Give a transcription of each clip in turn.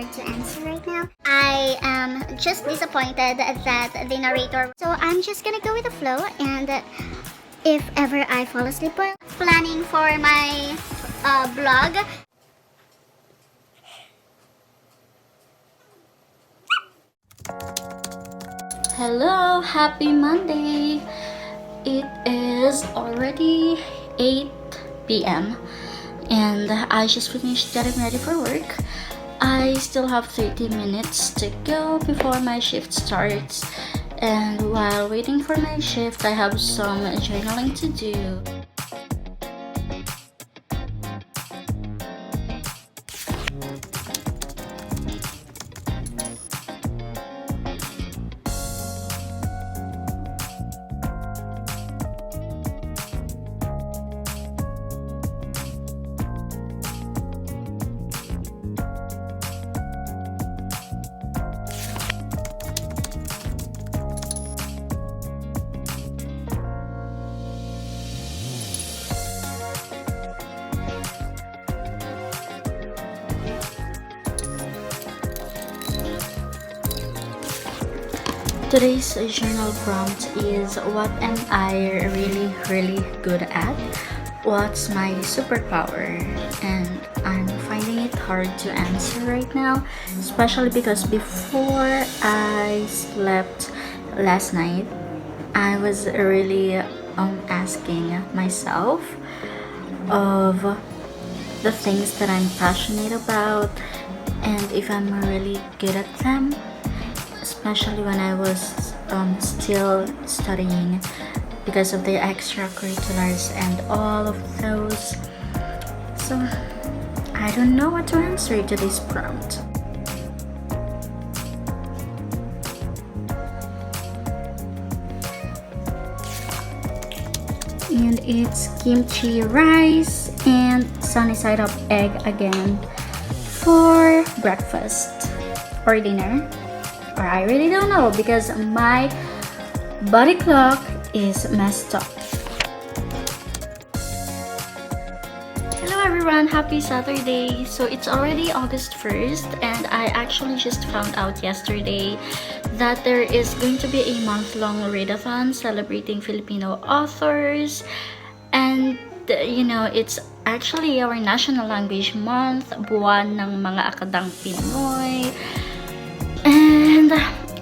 hard to answer right now. I am just disappointed that the narrator. So I'm just gonna go with the flow, and if ever I fall asleep while planning for my vlog. Hello, happy Monday. It is already 8 p.m. and I just finished getting ready for work. I still have 30 minutes to go before my shift starts, and while waiting for my shift I have some journaling to do. Today's journal prompt is, what am I really good at? What's my superpower? And I'm finding it hard to answer right now, especially because before I slept last night, I was really asking myself of the things that I'm passionate about and if I'm really good at them, especially when I was still studying because of the extracurriculars and all of those. So I don't know what to answer to this prompt. And it's kimchi rice and sunny side up egg again for breakfast or dinner. Or I really don't know because my body clock is messed up. Hello everyone, happy Saturday. So it's already August 1st and I actually just found out yesterday that there is going to be a month-long readathon celebrating Filipino authors. And you know, it's actually our National Language Month, buwan ng mga akadang Pinoy. And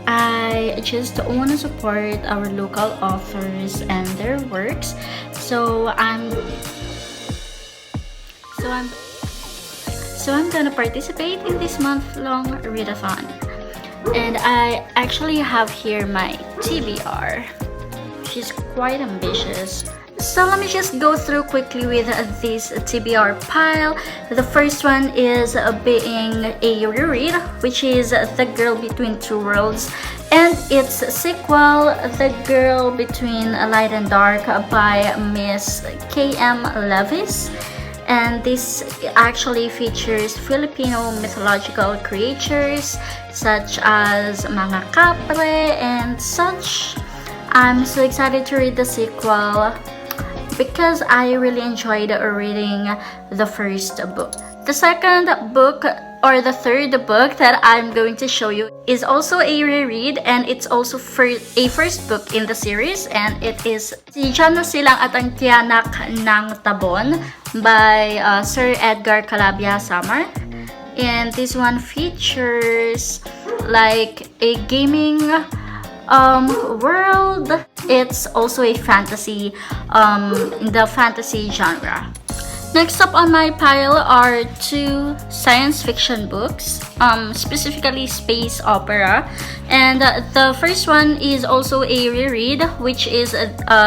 I just want to support our local authors and their works. So I'm gonna participate in this month-long readathon. And I actually have here my TBR. She's quite ambitious. So let me just go through quickly with this TBR pile. The first one is being a reread, which is The Girl Between Two Worlds, and its sequel, The Girl Between Light and Dark by Miss K.M. Levis. And this actually features Filipino mythological creatures such as mga kapre and such. I'm so excited to read the sequel because I really enjoyed reading the first book. The second book, or the third book that I'm going to show you, is also a reread, and it's also a first book in the series, and it is Si Janus Silang at ang Tiyanak ng Tabon by Sir Edgar Calabia Samar. And this one features like a gaming world. It's also a fantasy in the fantasy genre. Next up on my pile are two science fiction books, specifically space opera, and the first one is also a reread, which is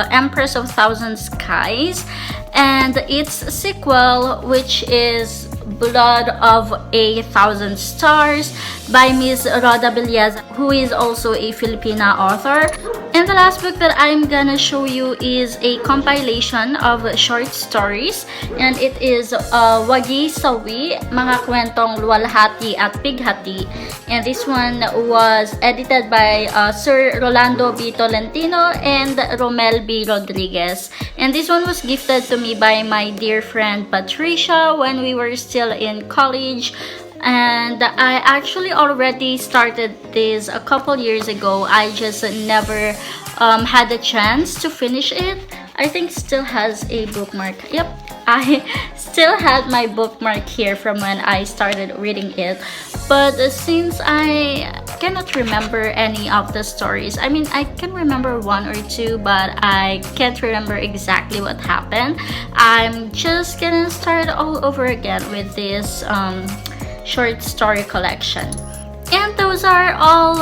Empress of Thousand Skies, and its sequel, which is Blood of a Thousand Stars by Ms. Roda Villaz, who is also a Filipina author. And the last book that I'm gonna show you is a compilation of short stories, and it is Wagi Sawi, Mga Kwentong Luwalhati at Pighati. And this one was edited by Sir Rolando B. Tolentino and Romel B. Rodriguez. And this one was gifted to me by my dear friend Patricia when we were still in college. and I actually already started this a couple years ago. I just never had the chance to finish it. I think it still has a bookmark. Yep, I still had my bookmark here from when I started reading it. But since I cannot remember any of the stories, I mean, I can remember one or two, but I can't remember exactly what happened. I'm just gonna start all over again with this short story collection. And those are all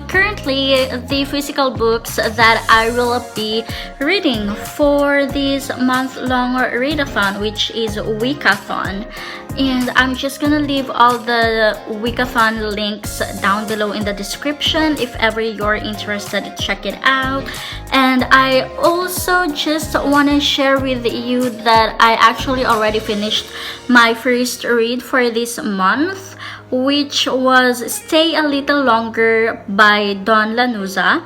currently the physical books that I will be reading for this month-long readathon, which is Wikathon. And I'm just gonna leave all the Wikathon links down below in the description if ever you're interested to check it out. And I also just want to share with you that I actually already finished my first read for this month, which was Stay a Little Longer by Dawn Lanuza.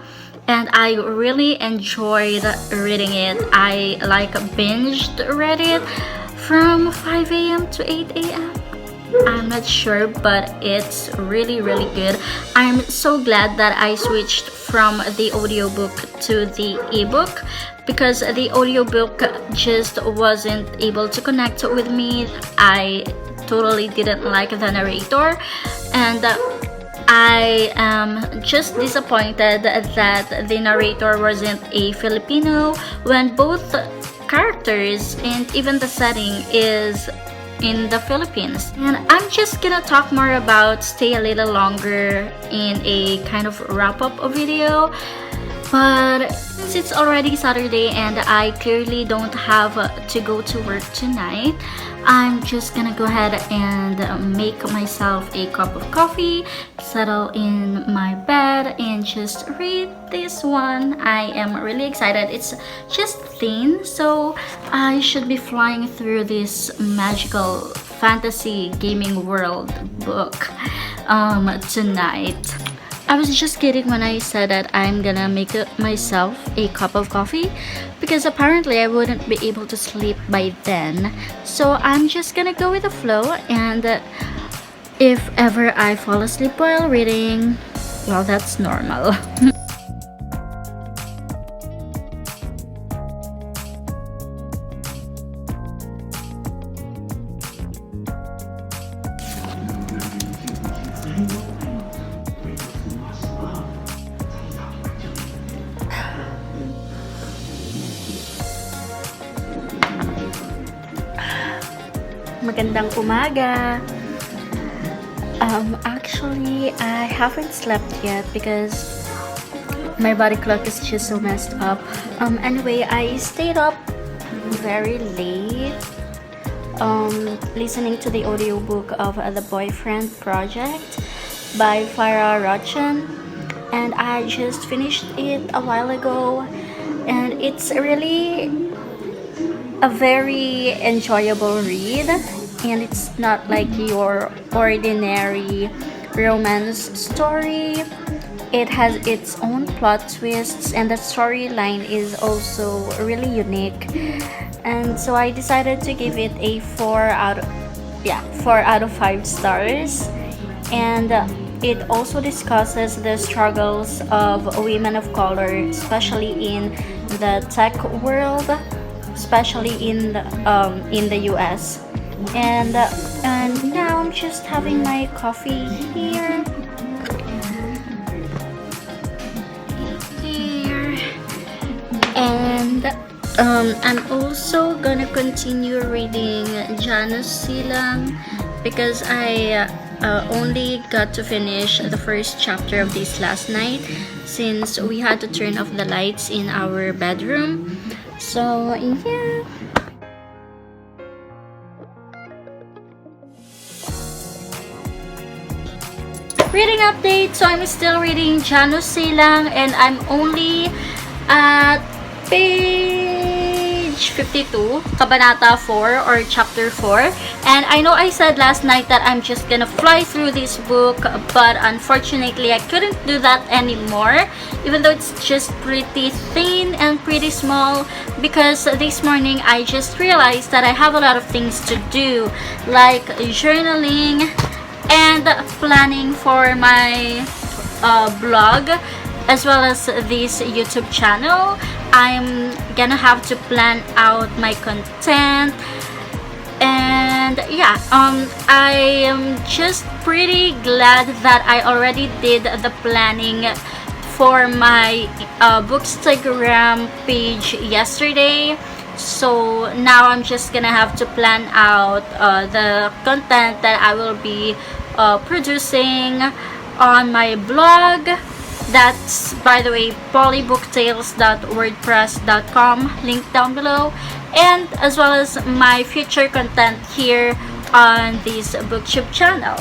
And I really enjoyed reading it. I like binged read it from 5 a.m. to 8 a.m. I'm not sure, but it's really good. I'm so glad that I switched from the audiobook to the ebook, because the audiobook just wasn't able to connect with me. I totally didn't like the narrator, and I am just disappointed that the narrator wasn't a Filipino when both characters and even the setting is in the Philippines. And I'm just gonna talk more about Stay a Little Longer in a kind of wrap-up video. But since it's already Saturday and I clearly don't have to go to work tonight, I'm just gonna go ahead and make myself a cup of coffee, settle in my bed, and just read this one. I am really excited. It's just thin, so I should be flying through this magical fantasy gaming world book tonight. I was just kidding when I said that I'm gonna make myself a cup of coffee, because apparently I wouldn't be able to sleep by then. So I'm just gonna go with the flow, and if ever I fall asleep while reading, well, that's normal. Magandang umaga. Actually, I haven't slept yet because my body clock is just so messed up. Anyway, I stayed up very late listening to the audiobook of The Boyfriend Project by Farrah Rochon, and I just finished it a while ago, and it's really a very enjoyable read, and it's not like your ordinary romance story. It has its own plot twists, and the storyline is also really unique. And so I decided to give it a 4 out of 5 stars. And it also discusses the struggles of women of color, especially in the tech world, especially in the US. And now I'm just having my coffee here. And I'm also gonna continue reading Janus Silang, because I only got to finish the first chapter of this last night, since we had to turn off the lights in our bedroom. So yeah. Reading update. So I'm still reading Janus Silang, and I'm only at page 52, Kabanata 4 or chapter 4. And I know I said last night that I'm just gonna fly through this book, but unfortunately I couldn't do that anymore, even though it's just pretty thin and pretty small, because this morning I just realized that I have a lot of things to do, like journaling and planning for my blog as well as this YouTube channel. I'm gonna have to plan out my content, and yeah, I am just pretty glad that I already did the planning for my Bookstagram page yesterday. So now I'm just gonna have to plan out the content that I will be producing on my blog. That's, by the way, polybooktails.wordpress.com, link down below, and as well as my future content here on this booktube channel.